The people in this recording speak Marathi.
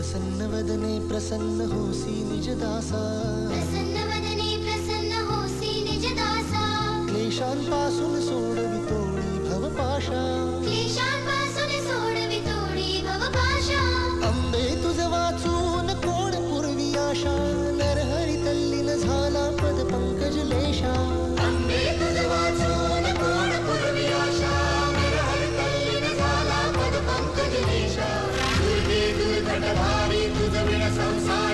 प्रसन्न वदने प्रसन्न होसी निजदासा, प्रसन्न वदने प्रसन्न होसी निजदासा, क्लेशांपासून सोडवितोळी भवपाशा, क्लेशांपासून सोडवितोळी भवपाशा. अंबे तुझ वाचून कोण पूर्वी आशा, नरहरी तल्लीन झाला पद पंकज लेशा. अंबे तुझ वाचून कोण पूर्वी आशा, नरहरी तल्लीन झाला पद पंकज लेशा. दुर्गे दुर्घट भारी तुझ विण संसार